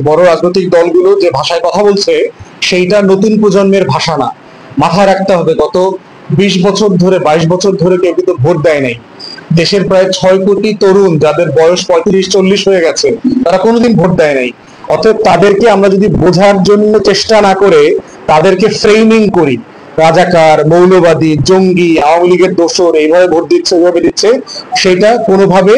বড় রাজনৈতিক দলগুলো যে ভাষায় কথা বলছে সেইটা নতুন প্রজন্মের ভাষা না। মাথায় রাখতে হবে, গত 20 বছর ধরে 22 বছর ধরে কেউ কিন্তু ভোট দেয় নাই। দেশের প্রায় 6 কোটি তরুণ যাদের বয়স 35-40 হয়ে গেছে, তারা কোনোদিন ভোট দেয় নাই। অতএব তাদেরকে আমরা যদি বোঝার জন্য চেষ্টা না করে তাদেরকে ফ্রেমিং করি, রাজাকার, মৌলবাদী, জঙ্গি, আওয়ামী লীগের দোসর, এইভাবে ভোট দিচ্ছে এইভাবে দিচ্ছে, সেটা কোনোভাবে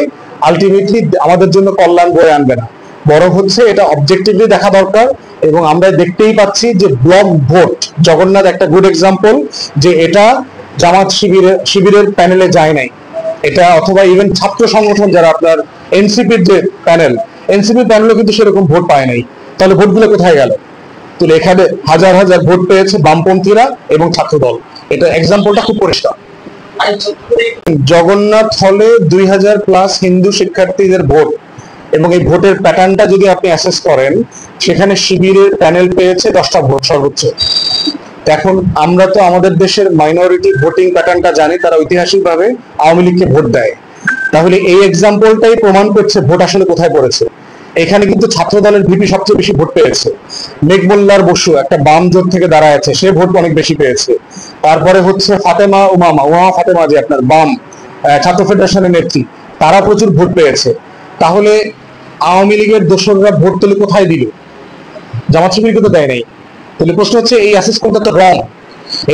আলটিমেটলি আমাদের জন্য কল্যাণ বয়ে আনবে না। বরং হচ্ছে এটা অবজেক্টিভলি দেখা দরকার। এবং আমরা দেখতেই পাচ্ছি যে ব্লক ভোট, জগন্নাথ একটা গুড এক্সাম্পল, যে এটা জামাত শিবিরের প্যানেলে যায় নাই এটা, অথবা ইভেন ছাত্র সংগঠন যারা আপনার এনসিপির যে এনসিপি প্যানেলও কিন্তু সেরকম ভোট পায় নাই। তাহলে ভোটগুলো কোথায় গেল? তো এখানে হাজার হাজার ভোট পেয়েছে বামপন্থীরা এবং ছাত্র দল। এটা এক্সাম্পলটা খুব পরিষ্কার। জগন্নাথ হলে 2000+ হিন্দু শিক্ষার্থীদের ভোট, এবং এই ভোটের প্যাটার্নটা যদি আপনি অ্যাসেস করেন, সেখানে শিবিরের প্যানেল পেয়েছে 10টা ভোট সর্বোচ্চ। এখন আমরা তো আমাদের দেশের মাইনরিটি ভোটিং প্যাটার্নটা জানি, তারা ঐতিহাসিকভাবে আওয়ামী লীগকে ভোট দেয়। তাহলে এই এক্সাম্পলটাই প্রমাণ করছে ভোট আসলে কোথায় পড়েছে। এখানে কিন্তু ছাত্র দলের ভিপি সবচেয়ে বেশি ভোট পেয়েছে। মেঘমোল্লার বসু একটা বাম জোট থেকে দাঁড়ায় আছে, সে ভোট অনেক বেশি পেয়েছে। তারপরে হচ্ছে ফাতেমা উমামা ফাতেমা, যে আপনার বাম ছাত্র ফেডারেশনের নেত্রী, তারা প্রচুর ভোট পেয়েছে। তাহলে আওয়ামী লীগের দোসররা ভোট তুলে কোথায় দিল? জামাত শিবিরকে তো দেয় নাই। তাহলে প্রশ্ন হচ্ছে এই অ্যাসেসমেন্টটা তো রং।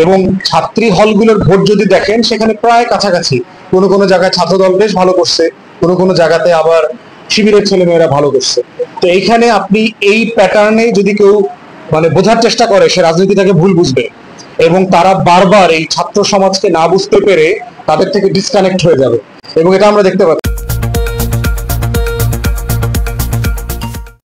এবং ছাত্রী হলগুলোর ভোট যদি দেখেন, সেখানে প্রায় কাছাকাছি। কোনো কোনো জায়গায় ছাত্র দল বেশ ভালো করছে, কোনো কোনো জায়গাতে আবার শিবিরের ছেলেমেয়েরা ভালো করছে। তো এইখানে আপনি এই প্যাটার্নে যদি কেউ বোঝার চেষ্টা করে, সে রাজনীতিটাকে ভুল বুঝবে, এবং তারা বারবার এই ছাত্র সমাজকে না বুঝতে পেরে তাদের থেকে ডিসকানেক্ট হয়ে যাবে, এবং এটা আমরা দেখতে পাচ্ছি।